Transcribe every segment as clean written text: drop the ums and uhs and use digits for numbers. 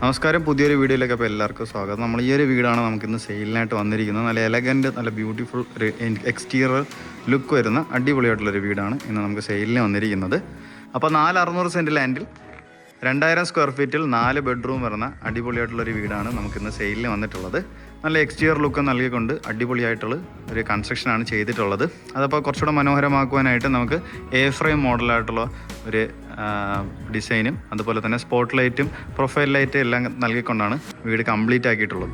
നമസ്കാരം, പുതിയൊരു വീഡിയോയിലേക്ക് അപ്പോൾ എല്ലാവർക്കും സ്വാഗതം. നമ്മൾ ഈ ഒരു വീടാണ് നമുക്കിന്ന് സെയിലിനായിട്ട് വന്നിരിക്കുന്നത്. നല്ല എലഗൻറ്റ്, നല്ല ബ്യൂട്ടിഫുൾ ഒരു എക്സ്റ്റീരിയർ ലുക്ക് വരുന്ന അടിപൊളിയായിട്ടുള്ളൊരു വീടാണ് ഇന്ന് നമുക്ക് സെയിലിന് വന്നിരിക്കുന്നത്. അപ്പോൾ 4,600 സെൻറ്റ് ലാൻഡിൽ 2000 സ്ക്വയർ ഫീറ്റിൽ 4 ബെഡ്റൂം വരുന്ന അടിപൊളിയായിട്ടുള്ളൊരു വീടാണ് നമുക്കിന്ന് സെയിലിന് വന്നിട്ടുള്ളത്. നല്ല എക്സ്റ്റീരിയർ ലുക്ക് നൽകിക്കൊണ്ട് അടിപൊളിയായിട്ടുള്ള ഒരു കൺസ്ട്രക്ഷനാണ് ചെയ്തിട്ടുള്ളത്. അതപ്പോൾ കുറച്ചുകൂടെ മനോഹരമാക്കുവാനായിട്ട് നമുക്ക് എ ഫ്രെയിം മോഡലായിട്ടുള്ള ഒരു ഡിസൈനും അതുപോലെ തന്നെ സ്പോട്ട് ലൈറ്റും പ്രൊഫൈൽ ലൈറ്റും എല്ലാം നൽകിക്കൊണ്ടാണ് വീട് കംപ്ലീറ്റ് ആക്കിയിട്ടുള്ളത്.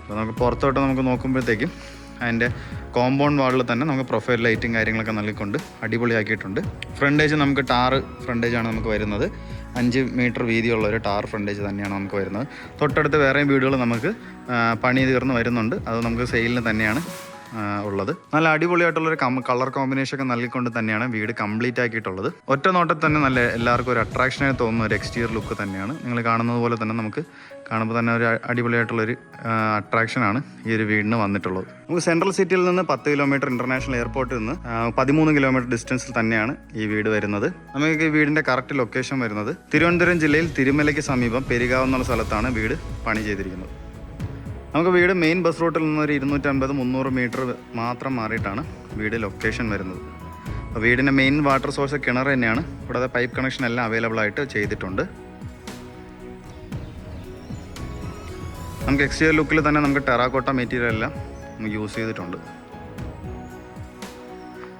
അപ്പോൾ നമുക്ക് പുറത്തോട്ട് നമുക്ക് നോക്കുമ്പോഴത്തേക്കും അതിൻ്റെ കോമ്പൗണ്ട് വാളിൽ തന്നെ നമുക്ക് പ്രൊഫൈൽ ലൈറ്റും കാര്യങ്ങളൊക്കെ നൽകിക്കൊണ്ട് അടിപൊളിയാക്കിയിട്ടുണ്ട്. ഫ്രണ്ടേജ് നമുക്ക് ടാറ് ഫ്രണ്ടേജാണ് നമുക്ക് വരുന്നത്. 5 മീറ്റർ വീതിയുള്ള ഒരു ടാർ ഫ്രണ്ടേജ് തന്നെയാണ് നമുക്ക് വരുന്നത്. തൊട്ടടുത്ത് വേറെയും വീടുകൾ നമുക്ക് പണി തീർന്ന് വരുന്നുണ്ട്. അത് നമുക്ക് സെയിലിന് തന്നെയാണ് ഉള്ളത്. നല്ല അടിപൊളിയായിട്ടുള്ളൊരു കളർ കോമ്പിനേഷൻ ഒക്കെ നൽകിക്കൊണ്ട് തന്നെയാണ് വീട് കംപ്ലീറ്റ് ആക്കിയിട്ടുള്ളത്. ഒറ്റ നോട്ടത്തിൽ തന്നെ നല്ല എല്ലാവർക്കും ഒരു അട്രാക്ഷനായി തോന്നുന്ന ഒരു എക്സ്റ്റീരിയർ ലുക്ക് തന്നെയാണ്. നിങ്ങൾ കാണുന്നത് പോലെ തന്നെ നമുക്ക് കാണുമ്പോൾ തന്നെ ഒരു അടിപൊളിയായിട്ടുള്ളൊരു അട്രാക്ഷനാണ് ഈ ഒരു വീടിന് വന്നിട്ടുള്ളത്. നമുക്ക് സെൻട്രൽ സിറ്റിയിൽ നിന്ന് 10 കിലോമീറ്റർ ഇൻ്റർനാഷണൽ എയർപോർട്ടിൽ നിന്ന് 13 കിലോമീറ്റർ ഡിസ്റ്റൻസിൽ തന്നെയാണ് ഈ വീട് വരുന്നത്. നമുക്ക് ഈ വീടിൻ്റെ കറക്റ്റ് ലൊക്കേഷൻ വരുന്നത് തിരുവനന്തപുരം ജില്ലയിൽ തിരുമലയ്ക്ക് സമീപം പെരികാവ് എന്നുള്ള സ്ഥലത്താണ് വീട് പണി ചെയ്തിരിക്കുന്നത്. നമുക്ക് വീട് മെയിൻ ബസ് റൂട്ടിൽ നിന്നൊരു 250-300 മീറ്റർ മാത്രം മാറിയിട്ടാണ് വീട് ലൊക്കേഷൻ വരുന്നത്. അപ്പോൾ വീടിൻ്റെ മെയിൻ വാട്ടർ സോഴ്സ് കിണർ തന്നെയാണ്. കൂടാതെ പൈപ്പ് കണക്ഷൻ എല്ലാം അവൈലബിൾ ആയിട്ട് ചെയ്തിട്ടുണ്ട്. നമുക്ക് എക്സ്റ്റീരിയർ ലുക്കിൽ തന്നെ നമുക്ക് ടെറാക്കോട്ട മെറ്റീരിയൽ എല്ലാം നമുക്ക് യൂസ് ചെയ്തിട്ടുണ്ട്.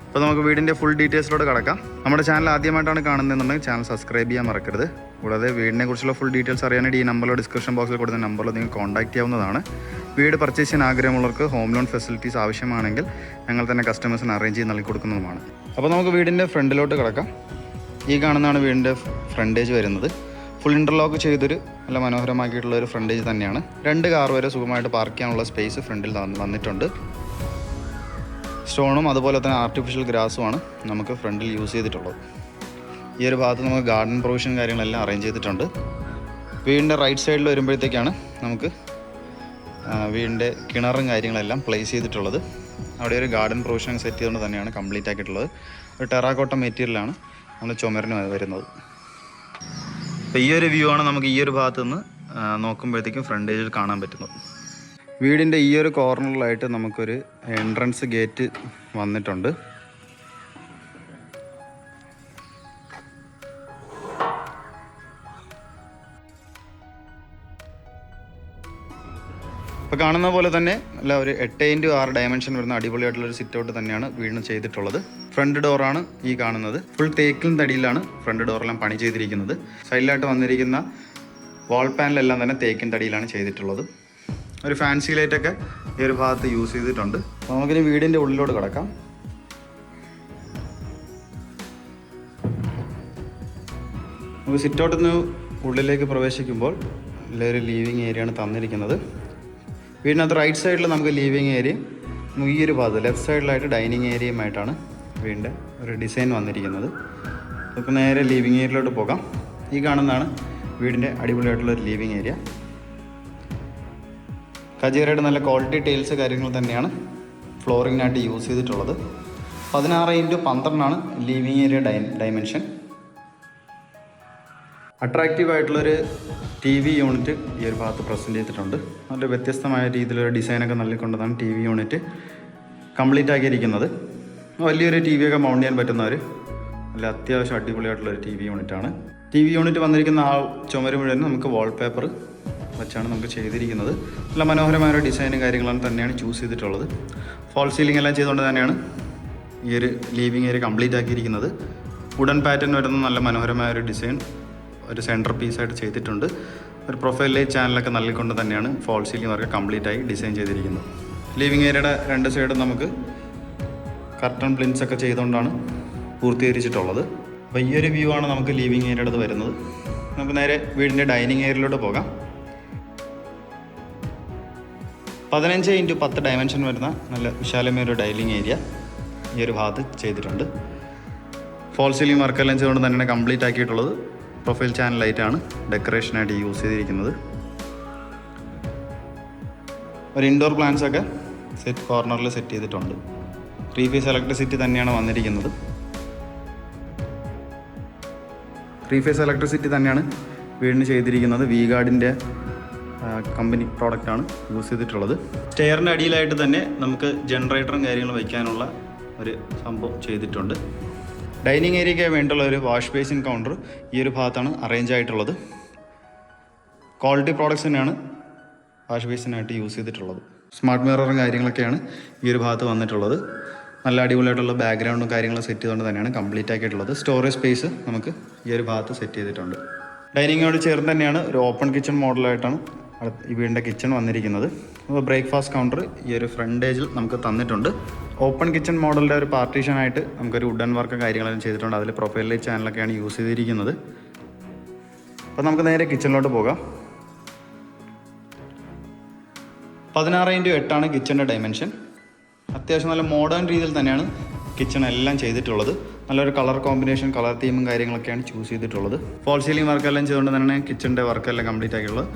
അപ്പോൾ നമുക്ക് വീടിൻ്റെ ഫുൾ ഡീറ്റെയിൽസിലോട്ട് കിടക്കാം. നമ്മുടെ ചാനൽ ആദ്യമായിട്ടാണ് കാണുന്നതെന്നുണ്ടെങ്കിൽ ചാനൽ സബ്സ്ക്രൈബ് ചെയ്യാൻ മറക്കരുത്. കൂടാതെ വീടിനെ കുറിച്ചുള്ള ഫുൾ ഡീറ്റെയിൽസ് അറിയാനായിട്ട് ഈ നമ്പറിലോ ഡിസ്ക്രിപ്ഷൻ ബോക്സിൽ കൊടുത്ത നമ്പറിൽ നിങ്ങൾ കോൺടാക്ട് ചെയ്യാവുന്നതാണ്. വീട് പർച്ചേസ് ചെയ്യാൻ ആഗ്രഹമുള്ളവർക്ക് ഹോം ലോൺ ഫെസിലിറ്റീസ് ആവശ്യമാണെങ്കിൽ ഞങ്ങൾ തന്നെ കസ്റ്റമേഴ്സിന് അറേഞ്ച് ചെയ്ത് നൽകി കൊടുക്കുന്നതുമാണ്. അപ്പോൾ നമുക്ക് വീടിൻ്റെ ഫ്രണ്ടിലോട്ട് കിടക്കാം. ഈ കാണുന്നതാണ് വീടിൻ്റെ ഫ്രണ്ടേജ് വരുന്നത്. ഫുൾ ഇൻ്റർലോക്ക് ചെയ്തൊരു നല്ല മനോഹരമാക്കിയിട്ടുള്ള ഒരു ഫ്രണ്ടേജ് തന്നെയാണ്. 2 കാർ വരെ സുഖമായിട്ട് പാർക്ക് ചെയ്യാനുള്ള സ്പേസ് ഫ്രണ്ടിൽ വന്നിട്ടുണ്ട്. സ്റ്റോണും അതുപോലെ തന്നെ ആർട്ടിഫിഷ്യൽ ഗ്രാസുമാണ് നമുക്ക് ഫ്രണ്ടിൽ യൂസ് ചെയ്തിട്ടുള്ളത്. ഈ ഒരു ഭാഗത്ത് നമുക്ക് ഗാർഡൻ പ്രൊവിഷൻ കാര്യങ്ങളെല്ലാം അറേഞ്ച് ചെയ്തിട്ടുണ്ട്. വീടിൻ്റെ റൈറ്റ് സൈഡിൽ വരുമ്പോഴത്തേക്കാണ് നമുക്ക് വീടിൻ്റെ കിണറും കാര്യങ്ങളെല്ലാം പ്ലേസ് ചെയ്തിട്ടുള്ളത്. അവിടെ ഒരു ഗാർഡൻ പ്രൊവിഷൻ സെറ്റ് ചെയ്തുകൊണ്ട് തന്നെയാണ് കംപ്ലീറ്റ് ആക്കിയിട്ടുള്ളത്. ഒരു ടെറാക്കോട്ട മെറ്റീരിയലാണ് നമ്മൾ ചുമരിന് വരുന്നത്. അപ്പോൾ ഈ ഒരു വ്യൂ ആണ് നമുക്ക് ഈ ഒരു ഭാഗത്ത് നിന്ന് നോക്കുമ്പോഴത്തേക്കും ഫ്രണ്ടേജിൽ കാണാൻ പറ്റുന്നത്. വീടിൻ്റെ ഈ ഒരു കോർണറിലായിട്ട് നമുക്കൊരു എൻട്രൻസ് ഗേറ്റ് വന്നിട്ടുണ്ട്. ഇപ്പോൾ കാണുന്ന പോലെ തന്നെ അല്ല ഒരു 8x6 ഡയമെൻഷൻ വരുന്ന അടിപൊളിയായിട്ടുള്ളൊരു സിറ്റ് ഔട്ട് തന്നെയാണ് വീടിന് ചെയ്തിട്ടുള്ളത്. ഫ്രണ്ട് ഡോറാണ് ഈ കാണുന്നത്. ഫുൾ തേക്കിൻ തടിയിലാണ് ഫ്രണ്ട് ഡോറെല്ലാം പണി ചെയ്തിരിക്കുന്നത്. സൈഡിലായിട്ട് വന്നിരിക്കുന്ന വാൾ പാനലെല്ലാം തന്നെ തേക്കിൻ തടിയിലാണ് ചെയ്തിട്ടുള്ളത്. ഒരു ഫാൻസി ലൈറ്റൊക്കെ ഈ ഒരു ഭാഗത്ത് യൂസ് ചെയ്തിട്ടുണ്ട്. അപ്പോൾ നമുക്കിനി വീടിൻ്റെ ഉള്ളിലോട്ട് കിടക്കാം. നമുക്ക് സിറ്റ് ഔട്ടിൽ നിന്ന് ഉള്ളിലേക്ക് പ്രവേശിക്കുമ്പോൾ ഒരു ലീവിങ് ഏരിയയാണ് തന്നിരിക്കുന്നത്. വീടിനകത്ത് റൈറ്റ് സൈഡിൽ നമുക്ക് ലീവിങ് ഏരിയയും ഈ ഒരു ഭാഗത്ത് ലെഫ്റ്റ് സൈഡിലായിട്ട് ഡൈനിങ് ഏരിയയുമായിട്ടാണ് വീടിൻ്റെ ഒരു ഡിസൈൻ വന്നിരിക്കുന്നത്. നമുക്ക് നേരെ ലീവിങ് ഏരിയയിലോട്ട് പോകാം. ഈ കാണുന്നതാണ് വീടിൻ്റെ അടിപൊളിയായിട്ടുള്ളൊരു ലീവിങ് ഏരിയ. കജേരയുടെ നല്ല ക്വാളിറ്റി ടൈൽസ് കാര്യങ്ങൾ തന്നെയാണ് ഫ്ലോറിങ്ങിനായിട്ട് യൂസ് ചെയ്തിട്ടുള്ളത്. 16x12 living area dimension. അട്രാക്റ്റീവായിട്ടുള്ളൊരു TV യൂണിറ്റ് ഈ ഒരു ഭാഗത്ത് പ്രസൻറ്റ് ചെയ്തിട്ടുണ്ട്. നല്ല വ്യത്യസ്തമായ രീതിയിലൊരു ഡിസൈനൊക്കെ നൽകിക്കൊണ്ടതാണ് TV യൂണിറ്റ് കംപ്ലീറ്റ് ആക്കിയിരിക്കുന്നത്. വലിയൊരു TV ഒക്കെ മൗണ്ട് ചെയ്യാൻ പറ്റുന്ന ഒരു നല്ല അത്യാവശ്യം അടിപൊളിയായിട്ടുള്ളൊരു TV യൂണിറ്റാണ്. TV യൂണിറ്റ് വന്നിരിക്കുന്ന ചുമര് മുഴുവൻ നമുക്ക് വാൾപേപ്പർ വെച്ചാണ് നമുക്ക് ചെയ്തിരിക്കുന്നത്. നല്ല മനോഹരമായ ഡിസൈനും കാര്യങ്ങളും തന്നെയാണ് ചൂസ് ചെയ്തിട്ടുള്ളത്. ഫോൾ സീലിംഗ് എല്ലാം ചെയ്തുകൊണ്ട് തന്നെയാണ് ഈ ഒരു ലീവിങ് ഏരിയ കംപ്ലീറ്റ് ആക്കിയിരിക്കുന്നത്. വുഡൻ പാറ്റേൺ വരുന്ന നല്ല മനോഹരമായ ഒരു ഡിസൈൻ ഒരു സെൻറ്റർ പീസായിട്ട് ചെയ്തിട്ടുണ്ട്. ഒരു പ്രൊഫൈൽ ലൈറ്റ് ചാനലൊക്കെ നൽകിക്കൊണ്ട് തന്നെയാണ് ഫോൾ സീലിംഗ് വർക്ക് കംപ്ലീറ്റ് ആയി ഡിസൈൻ ചെയ്തിരിക്കുന്നത്. ലീവിങ് ഏരിയയുടെ 2 സൈഡും നമുക്ക് കർട്ടൺ പ്ലിൻസ് ഒക്കെ ചെയ്തുകൊണ്ടാണ് പൂർത്തീകരിച്ചിട്ടുള്ളത്. അപ്പോൾ ഈ ഒരു വ്യൂ ആണ് നമുക്ക് ലീവിങ് ഏരിയയുടെ വരുന്നത്. നമുക്ക് നേരെ വീടിൻ്റെ ഡൈനിങ് ഏരിയയിലോട്ട് പോകാം. 15x10 ഡയമെൻഷൻ വരുന്ന നല്ല വിശാലമായ ഒരു ഡൈനിങ് ഏരിയ ഈ ഒരു ഭാഗത്ത് ചെയ്തിട്ടുണ്ട്. ഫോൾ സീലിംഗ് വർക്കെല്ലാം ചെയ്തുകൊണ്ട് തന്നെയാണ് കംപ്ലീറ്റ് ആക്കിയിട്ടുള്ളത്. പ്രൊഫൈൽ ചാനൽ ലൈറ്റാണ് ഡെക്കറേഷനായിട്ട് യൂസ് ചെയ്തിരിക്കുന്നത്. ഒരു ഇൻഡോർ പ്ലാന്റ്സൊക്കെ കോർണറിൽ സെറ്റ് ചെയ്തിട്ടുണ്ട്. 3 ഫേസ് ഇലക്ട്രിസിറ്റി തന്നെയാണ് വന്നിരിക്കുന്നത്. 3 ഫേസ് ഇലക്ട്രിസിറ്റി തന്നെയാണ് വീടിന് ചെയ്തിരിക്കുന്നത്. വി ഗാർഡിൻ്റെ കമ്പനി പ്രോഡക്റ്റാണ് യൂസ് ചെയ്തിട്ടുള്ളത്. സ്റ്റെയറിൻ്റെ അടിയിലായിട്ട് തന്നെ നമുക്ക് ജനറേറ്ററും കാര്യങ്ങളും വയ്ക്കാനുള്ള ഒരു സംഭവം ചെയ്തിട്ടുണ്ട്. ഡൈനിങ് ഏരിയയ്ക്ക് വേണ്ടിയുള്ള ഒരു വാഷ് ബേസിൻ കൗണ്ടർ ഈ ഒരു ഭാഗത്താണ് അറേഞ്ച് ആയിട്ടുള്ളത്. ക്വാളിറ്റി പ്രോഡക്റ്റ്സ് തന്നെയാണ് വാഷ് ബേസിനായിട്ട് യൂസ് ചെയ്തിട്ടുള്ളത്. സ്മാർട്ട് മിററും കാര്യങ്ങളൊക്കെയാണ് ഈ ഒരു ഭാഗത്ത് വന്നിട്ടുള്ളത്. നല്ല അടിപൊളിയായിട്ടുള്ള ബാക്ക്ഗ്രൗണ്ടും കാര്യങ്ങളും സെറ്റ് ചെയ്തുകൊണ്ട് തന്നെയാണ് കംപ്ലീറ്റ് ആക്കിയിട്ടുള്ളത്. സ്റ്റോറേജ് സ്പേസ് നമുക്ക് ഈ ഒരു ഭാഗത്ത് സെറ്റ് ചെയ്തിട്ടുണ്ട്. ഡൈനിങ്ങോട് ചേർന്ന് തന്നെയാണ് ഒരു ഓപ്പൺ കിച്ചൺ മോഡലായിട്ടാണ് ഈ വീടിൻ്റെ കിച്ചൺ വന്നിരിക്കുന്നത്. അപ്പോൾ ബ്രേക്ക്ഫാസ്റ്റ് കൗണ്ടർ ഈ ഒരു ഫ്രണ്ടേജിൽ നമുക്ക് തന്നിട്ടുണ്ട്. ഓപ്പൺ കിച്ചൺ മോഡലിൻ്റെ ഒരു പാർട്ടീഷനായിട്ട് നമുക്കൊരു വുഡൻ വർക്ക് കാര്യങ്ങളെല്ലാം ചെയ്തിട്ടുണ്ട്. അതിൽ പ്രൊഫൈൽ ലൈറ്റ് ചാനലൊക്കെയാണ് യൂസ് ചെയ്തിരിക്കുന്നത്. അപ്പോൾ നമുക്ക് നേരെ കിച്ചണിലോട്ട് പോകാം. 16x8 കിച്ചണിൻ്റെ dimension. അത്യാവശ്യം നല്ല മോഡേൺ രീതിയിൽ തന്നെയാണ് കിച്ചൺ എല്ലാം ചെയ്തിട്ടുള്ളത്. നല്ലൊരു കളർ കോമ്പിനേഷൻ, കളർ തീമും കാര്യങ്ങളൊക്കെയാണ് ചൂസ് ചെയ്തിട്ടുള്ളത്. ഫോൾ സീലിംഗ് വർക്കെല്ലാം ചെയ്തുകൊണ്ട് തന്നെ കിച്ചണിൻ്റെ വർക്കെല്ലാം കംപ്ലീറ്റ് ആക്കിയിട്ടുള്ളത്.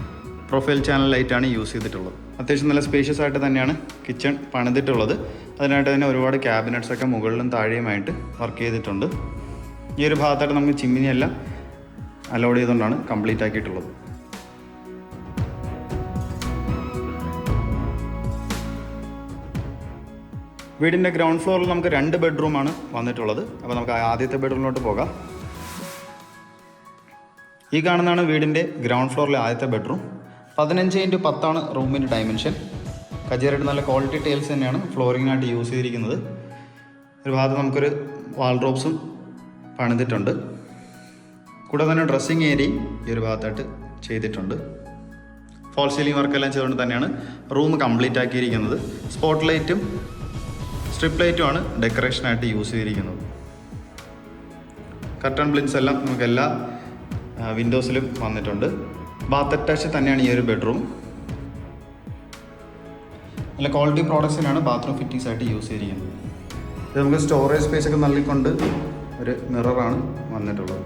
പ്രൊഫൈൽ ചാനൽ ലൈറ്റാണ് യൂസ് ചെയ്തിട്ടുള്ളത്. അത്യാവശ്യം നല്ല സ്പേഷ്യസ് ആയിട്ട് തന്നെയാണ് കിച്ചൺ പണിതിട്ടുള്ളത്. അതിനായിട്ട് തന്നെ ഒരുപാട് ക്യാബിനറ്റ്സൊക്കെ മുകളിലും താഴെയുമായിട്ട് വർക്ക് ചെയ്തിട്ടുണ്ട്. ഈ ഒരു ഭാഗത്തായിട്ട് നമുക്ക് ചിമ്മിനിയെല്ലാം അലോഡ് ചെയ്തുകൊണ്ടാണ് കംപ്ലീറ്റ് ആക്കിയിട്ടുള്ളത്. വീടിൻ്റെ ഗ്രൗണ്ട് ഫ്ലോറിൽ നമുക്ക് 2 ബെഡ്റൂമാണ് വന്നിട്ടുള്ളത്. അപ്പോൾ നമുക്ക് ആദ്യത്തെ ബെഡ്റൂമിലോട്ട് പോകാം. ഈ കാണുന്നതാണ് വീടിൻ്റെ ഗ്രൗണ്ട് ഫ്ലോറിലെ ആദ്യത്തെ ബെഡ്റൂം. 15x10 റൂമിൻ്റെ ഡയമെൻഷൻ. കജേരയുടെ നല്ല ക്വാളിറ്റി ടൈൽസ് തന്നെയാണ് ഫ്ലോറിങ്ങിനായിട്ട് യൂസ് ചെയ്തിരിക്കുന്നത്. ഒരു ഭാഗത്ത് നമുക്കൊരു വാൾഡ്രോബ്സും പണിതിട്ടുണ്ട്. കൂടാതെ തന്നെ ഡ്രസ്സിങ് ഏരിയയും ഈ ഒരു ഭാഗത്തായിട്ട് ചെയ്തിട്ടുണ്ട്. ഫോൾ സീലിംഗ് വർക്കെല്ലാം ചെയ്തുകൊണ്ട് തന്നെയാണ് റൂം കംപ്ലീറ്റ് ആക്കിയിരിക്കുന്നത്. സ്പോട്ട് ലൈറ്റും സ്ട്രിപ്പ് ലൈറ്റുമാണ് ഡെക്കറേഷനായിട്ട് യൂസ് ചെയ്തിരിക്കുന്നത്. കർട്ടൺ ബ്ലിൻസ് എല്ലാം നമുക്ക് എല്ലാ വിൻഡോസിലും വന്നിട്ടുണ്ട്. ബാത്ത് അറ്റാച്ച് തന്നെയാണ് ഈ ഒരു ബെഡ്റൂം. നല്ല ക്വാളിറ്റി പ്രോഡക്ട്സിനാണ് ബാത്റൂം ഫിറ്റിങ്സ് ആയിട്ട് യൂസ് ചെയ്തിരിക്കുന്നത്. ഇത് നമുക്ക് സ്റ്റോറേജ് സ്പേസ് ഒക്കെ നൽകിക്കൊണ്ട് ഒരു മിററാണ് വന്നിട്ടുള്ളത്.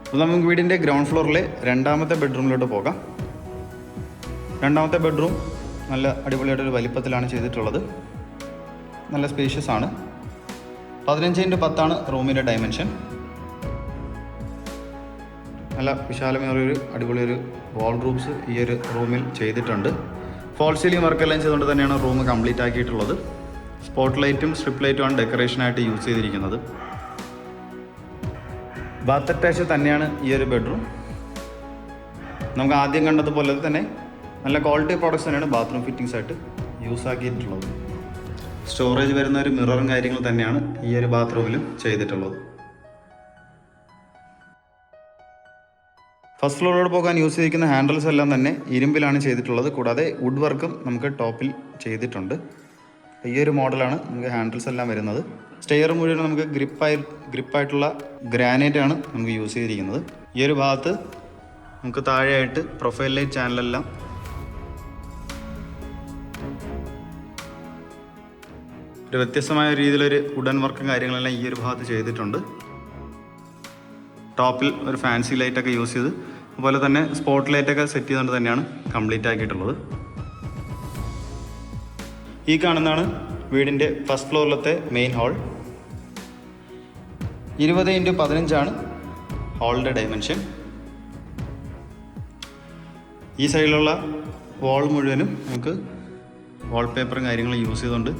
അപ്പോൾ നമുക്ക് വീടിൻ്റെ ഗ്രൗണ്ട് ഫ്ലോറിലെ 2ാമത്തെ ബെഡ്റൂമിലോട്ട് പോകാം. 2ാമത്തെ ബെഡ്റൂം നല്ല അടിപൊളിയായിട്ടൊരു വലിപ്പത്തിലാണ് ചെയ്തിട്ടുള്ളത്. നല്ല സ്പേഷ്യസ് ആണ്. 15x10 റൂമിൻ്റെ ഡയമെൻഷൻ. നല്ല വിശാലമേറിയൊരു അടിപൊളിയൊരു വാൾഡ്രോബ്സ് ഈ ഒരു റൂമിൽ ചെയ്തിട്ടുണ്ട്. ഫോൾ സീലിംഗ് വർക്കെല്ലാം ചെയ്തുകൊണ്ട് തന്നെയാണ് റൂം കംപ്ലീറ്റ് ആക്കിയിട്ടുള്ളത്. സ്പോട്ട് ലൈറ്റും സ്ട്രിപ്പ് ലൈറ്റുമാണ് ഡെക്കറേഷനായിട്ട് യൂസ് ചെയ്തിരിക്കുന്നത്. ബാത്ത് അറ്റാച്ച് തന്നെയാണ് ഈ ഒരു ബെഡ്റൂം. നമുക്ക് ആദ്യം കണ്ടതുപോലെ തന്നെ നല്ല ക്വാളിറ്റി പ്രോഡക്റ്റ്സ് തന്നെയാണ് ബാത്റൂം ഫിറ്റിങ്സ് ആയിട്ട് യൂസ് ആക്കിയിട്ടുള്ളത്. സ്റ്റോറേജ് വരുന്ന ഒരു മിററും കാര്യങ്ങൾ തന്നെയാണ് ഈ ഒരു ബാത്റൂമിലും ചെയ്തിട്ടുള്ളത്. ഫസ്റ്റ് ഫ്ലോറിലോട്ട് പോകാൻ യൂസ് ചെയ്തിരിക്കുന്ന ഹാൻഡിൽസ് എല്ലാം തന്നെ ഇരുമ്പിലാണ് ചെയ്തിട്ടുള്ളത്. കൂടാതെ വുഡ് വർക്കും നമുക്ക് ടോപ്പിൽ ചെയ്തിട്ടുണ്ട്. ഈ ഒരു മോഡലാണ് നമുക്ക് ഹാൻഡിൽസ് എല്ലാം വരുന്നത്. സ്റ്റെയർ മുഴുവൻ നമുക്ക് ഗ്രിപ്പായിട്ടുള്ള ഗ്രാനൈറ്റ് ആണ് നമുക്ക് യൂസ് ചെയ്തിരിക്കുന്നത്. ഈ ഒരു ഭാഗത്ത് നമുക്ക് താഴെയായിട്ട് പ്രൊഫൈൽ ലൈറ്റ് ചാനലെല്ലാം ഒരു വ്യത്യസ്തമായ രീതിയിലൊരു വുഡൻ വർക്കും കാര്യങ്ങളെല്ലാം ഈ ഒരു ഭാഗത്ത് ചെയ്തിട്ടുണ്ട്. ടോപ്പിൽ ഒരു ഫാൻസി ലൈറ്റൊക്കെ യൂസ് ചെയ്ത് അതുപോലെ തന്നെ സ്പോട്ട് ലൈറ്റൊക്കെ സെറ്റ് ചെയ്തുകൊണ്ട് തന്നെയാണ് കംപ്ലീറ്റ് ആക്കിയിട്ടുള്ളത്. ഈ കാണുന്നതാണ് വീടിൻ്റെ ഫസ്റ്റ് ഫ്ലോറിലത്തെ മെയിൻ ഹാൾ. 20x15 ഹാളിൻ്റെ ഡയമെൻഷൻ. ഈ സൈഡിലുള്ള വാൾ മുഴുവനും നമുക്ക് വാൾപേപ്പറും കാര്യങ്ങളും യൂസ് ചെയ്തുകൊണ്ട്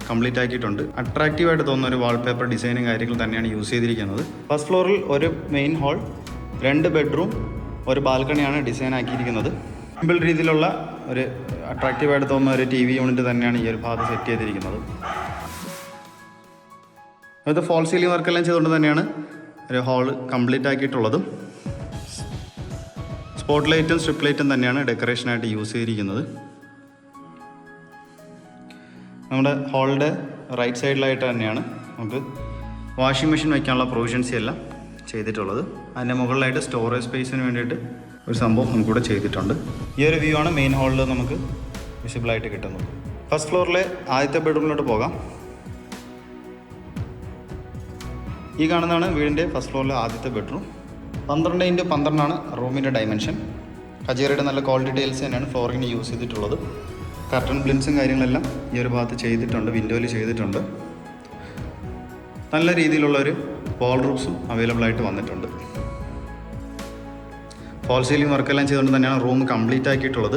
കംപ്ലീറ്റ് ആക്കിയിട്ടുണ്ട്. അട്രാക്റ്റീവായിട്ട് തോന്നുന്ന ഒരു വാൾപേപ്പർ ഡിസൈനും കാര്യങ്ങളും തന്നെയാണ് യൂസ് ചെയ്തിരിക്കുന്നത്. ഫസ്റ്റ് ഫ്ലോറിൽ ഒരു മെയിൻ ഹാൾ, 2 ബെഡ്റൂം, ഒരു ബാൽക്കണിയാണ് ഡിസൈൻ ആക്കിയിരിക്കുന്നത്. സിമ്പിൾ രീതിയിലുള്ള ഒരു അട്രാക്റ്റീവായിട്ട് തോന്നുന്ന ഒരു TV യൂണിറ്റ് തന്നെയാണ് ഈ ഒരു ഭാഗത്ത് സെറ്റ് ചെയ്തിരിക്കുന്നത്. അത് ഫോൾ സീലിംഗ് വർക്കെല്ലാം ചെയ്തുകൊണ്ട് തന്നെയാണ് ഒരു ഹാൾ കംപ്ലീറ്റ് ആക്കിയിട്ടുള്ളതും. സ്പോട്ട് ലൈറ്റും സ്ട്രിപ്പ് ലൈറ്റും തന്നെയാണ് ഡെക്കറേഷനായിട്ട് യൂസ് ചെയ്തിരിക്കുന്നത്. നമ്മുടെ ഹാളിൻ്റെ റൈറ്റ് സൈഡിലായിട്ട് തന്നെയാണ് നമുക്ക് വാഷിംഗ് മെഷീൻ വയ്ക്കാനുള്ള പ്രൊവിഷൻസ് എല്ലാം ചെയ്തിട്ടുള്ളത്. അതിൻ്റെ മുകളിലായിട്ട് സ്റ്റോറേജ് സ്പേസിന് വേണ്ടിയിട്ട് ഒരു സംഭവം നമുക്കിവിടെ ചെയ്തിട്ടുണ്ട്. ഈ ഒരു വ്യൂ ആണ് മെയിൻ ഹാളിൽ നമുക്ക് വിസിബിളായിട്ട് കിട്ടുന്നത്. ഫസ്റ്റ് ഫ്ലോറിലെ ആദ്യത്തെ ബെഡ്റൂമിലോട്ട് പോകാം. ഈ കാണുന്നതാണ് വീടിൻ്റെ ഫസ്റ്റ് ഫ്ലോറിലെ ആദ്യത്തെ ബെഡ്റൂം. 12x12 റൂമിൻ്റെ ഡയമെൻഷൻ. കജേരയുടെ നല്ല ക്വാളിറ്റി ടൈൽസ് തന്നെയാണ് ഫ്ലോറിങ്ങിന് യൂസ് ചെയ്തിട്ടുള്ളത്. കർട്ടൺ ബ്ലിൻസും കാര്യങ്ങളെല്ലാം ഈ ഒരു ഭാഗത്ത് ചെയ്തിട്ടുണ്ട്, വിൻഡോയിൽ ചെയ്തിട്ടുണ്ട്. നല്ല രീതിയിലുള്ളൊരു വാൾ റൂഫ്സും അവൈലബിൾ ആയിട്ട് വന്നിട്ടുണ്ട്. ഫോൾ സീലിംഗ് വർക്കെല്ലാം ചെയ്തുകൊണ്ട് തന്നെയാണ് റൂം കംപ്ലീറ്റ് ആക്കിയിട്ടുള്ളത്.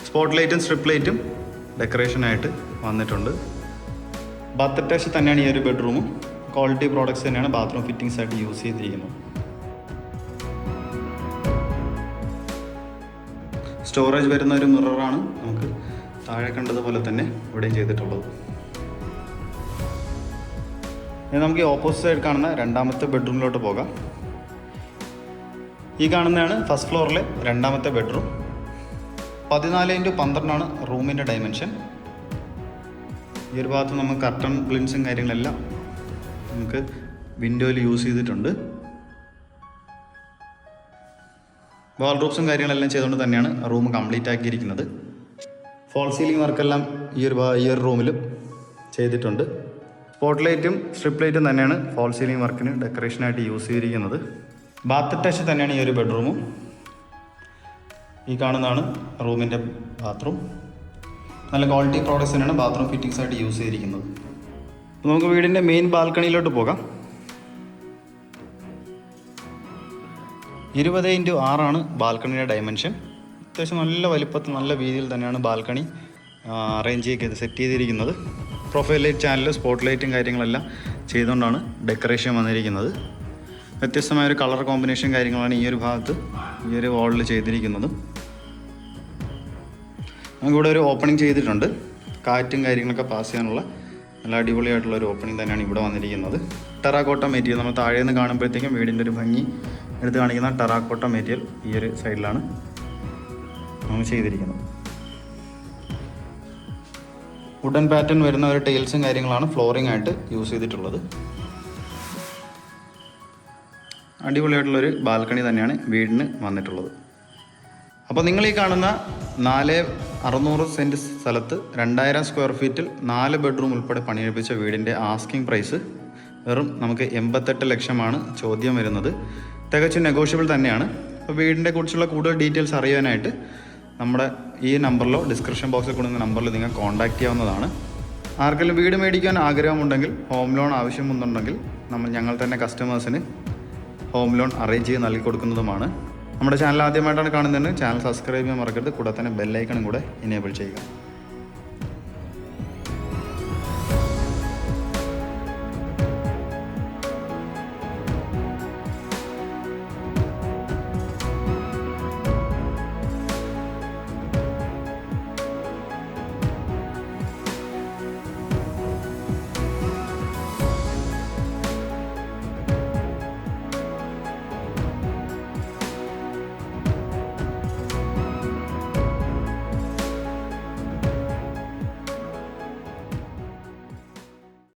സ്പോട്ട് ലൈറ്റും സ്ട്രിപ്പ് ലൈറ്റും ഡെക്കറേഷനായിട്ട് വന്നിട്ടുണ്ട്. ബാത്ത് അറ്റാച്ച് തന്നെയാണ് ഈ ഒരു ബെഡ്റൂമും. ക്വാളിറ്റി പ്രോഡക്ട്സ് തന്നെയാണ് ബാത്റൂം ഫിറ്റിംഗ്സ് ആയിട്ട് യൂസ് ചെയ്തിരിക്കുന്നത്. സ്റ്റോറേജ് വരുന്ന ഒരു മിററാണ് നമുക്ക് താഴെ കണ്ടതുപോലെ തന്നെ ഇവിടെയും ചെയ്തിട്ടുള്ളത്. ഇനി നമുക്ക് ഈ ഓപ്പോസിറ്റ് സൈഡ് കാണുന്ന രണ്ടാമത്തെ ബെഡ്റൂമിലോട്ട് പോകാം. ഈ കാണുന്നതാണ് ഫസ്റ്റ് ഫ്ലോറിലെ രണ്ടാമത്തെ ബെഡ്റൂം. 14x12 റൂമിൻ്റെ ഡയമെൻഷൻ. ഈ ഒരു ഭാഗത്ത് നമുക്ക് കർട്ടൺ ബ്ലിൻസും കാര്യങ്ങളെല്ലാം നമുക്ക് വിൻഡോയിൽ യൂസ് ചെയ്തിട്ടുണ്ട്. വാൾ റൂഫ്സും കാര്യങ്ങളെല്ലാം ചെയ്തുകൊണ്ട് തന്നെയാണ് റൂം കംപ്ലീറ്റ് ആക്കിയിരിക്കുന്നത്. ഫോൾ സീലിംഗ് വർക്കെല്ലാം ഈ ഒരു റൂമിലും ചെയ്തിട്ടുണ്ട്. സ്പോട്ട് ലൈറ്റും സ്ട്രിപ്പ് ലൈറ്റും തന്നെയാണ് ഫോൾ സീലിംഗ് വർക്കിന് ഡെക്കറേഷനായിട്ട് യൂസ് ചെയ്തിരിക്കുന്നത്. ബാത്ത് അറ്റാച്ച് തന്നെയാണ് ഈ ഒരു ബെഡ്റൂമും. ഈ കാണുന്നതാണ് റൂമിൻ്റെ ബാത്റൂം. നല്ല ക്വാളിറ്റി പ്രോഡക്ട്സ് തന്നെയാണ് ബാത്റൂം ഫിറ്റിംഗ്സ് ആയിട്ട് യൂസ് ചെയ്തിരിക്കുന്നത്. അപ്പോൾ നമുക്ക് വീടിൻ്റെ മെയിൻ ബാൽക്കണിയിലോട്ട് പോകാം. 20x6 ബാൽക്കണിയുടെ dimension. അത്യാവശ്യം നല്ല വലിപ്പത്തിൽ നല്ല വീതിയിൽ തന്നെയാണ് ബാൽക്കണി അറേഞ്ച് ചെയ്ത് സെറ്റ് ചെയ്തിരിക്കുന്നത്. പ്രൊഫൈൽ ലൈറ്റ് ചാനൽ സ്പോട്ട് ലൈറ്റും കാര്യങ്ങളെല്ലാം ചെയ്തുകൊണ്ടാണ് ഡെക്കറേഷൻ വന്നിരിക്കുന്നത്. വ്യത്യസ്തമായൊരു കളർ കോമ്പിനേഷൻ കാര്യങ്ങളാണ് ഈ ഒരു ഭാഗത്ത് ഈ ഒരു വാളിൽ ചെയ്തിരിക്കുന്നത്. നമുക്കിവിടെ ഒരു ഓപ്പണിംഗ് ചെയ്തിട്ടുണ്ട്. കാറ്റും കാര്യങ്ങളൊക്കെ പാസ് ചെയ്യാനുള്ള നല്ല അടിപൊളിയായിട്ടുള്ള ഒരു ഓപ്പണിംഗ് തന്നെയാണ് ഇവിടെ വന്നിരിക്കുന്നത്. ടെറാക്കോട്ട മെറ്റീരിയൽ നമ്മൾ താഴെ നിന്ന് കാണുമ്പോഴത്തേക്കും വീടിൻ്റെ ഒരു ഭംഗി എടുത്ത് കാണിക്കുന്ന ടെറാക്കോട്ട മെറ്റീരിയൽ ഈ ഒരു സൈഡിലാണ് നമ്മൾ ചെയ്തിരിക്കുന്നത്. വുഡൻ പാറ്റേൺ വരുന്ന ഒരു ടൈൽസും കാര്യങ്ങളാണ് ഫ്ലോറിംഗ് ആയിട്ട് യൂസ് ചെയ്തിട്ടുള്ളത്. അടിപൊളിയായിട്ടുള്ളൊരു ബാൽക്കണി തന്നെയാണ് വീടിന് വന്നിട്ടുള്ളത്. അപ്പോൾ നിങ്ങൾ ഈ കാണുന്ന 4,600 സെൻറ്റ് സ്ഥലത്ത് 2000 സ്ക്വയർ ഫീറ്റിൽ 4 ബെഡ്റൂം ഉൾപ്പെടെ പണിയെടുപ്പിച്ച വീടിൻ്റെ ആസ്കിംഗ് പ്രൈസ് വെറും നമുക്ക് 88 ലക്ഷമാണ് ചോദ്യം വരുന്നത്. തികച്ചും നെഗോഷ്യബിൾ തന്നെയാണ്. അപ്പോൾ വീടിനെ കുറിച്ചുള്ള കൂടുതൽ ഡീറ്റെയിൽസ് അറിയാനായിട്ട് നമ്മുടെ ഈ നമ്പറിലോ ഡിസ്ക്രിപ്ഷൻ ബോക്സിൽ കൊടുക്കുന്ന നമ്പറിൽ നിങ്ങൾ കോൺടാക്റ്റ് ചെയ്യാവുന്നതാണ്. ആർക്കെങ്കിലും വീട് മേടിക്കാൻ ആഗ്രഹമുണ്ടെങ്കിൽ, ഹോം ലോൺ ആവശ്യമുണ്ടെങ്കിൽ ഞങ്ങൾ തന്നെ കസ്റ്റമേഴ്സിന് ഹോം ലോൺ അറേഞ്ച് ചെയ്ത് നൽകി കൊടുക്കുന്നതുമാണ്. നമ്മുടെ ചാനൽ ആദ്യമായിട്ടാണ് കാണുന്നതെങ്കിൽ ചാനൽ സബ്സ്ക്രൈബ് ചെയ്യാൻ മറക്കരുത്. കൂടെ തന്നെ ബെല്ലൈക്കണും കൂടെ എനേബിൾ ചെയ്യുക.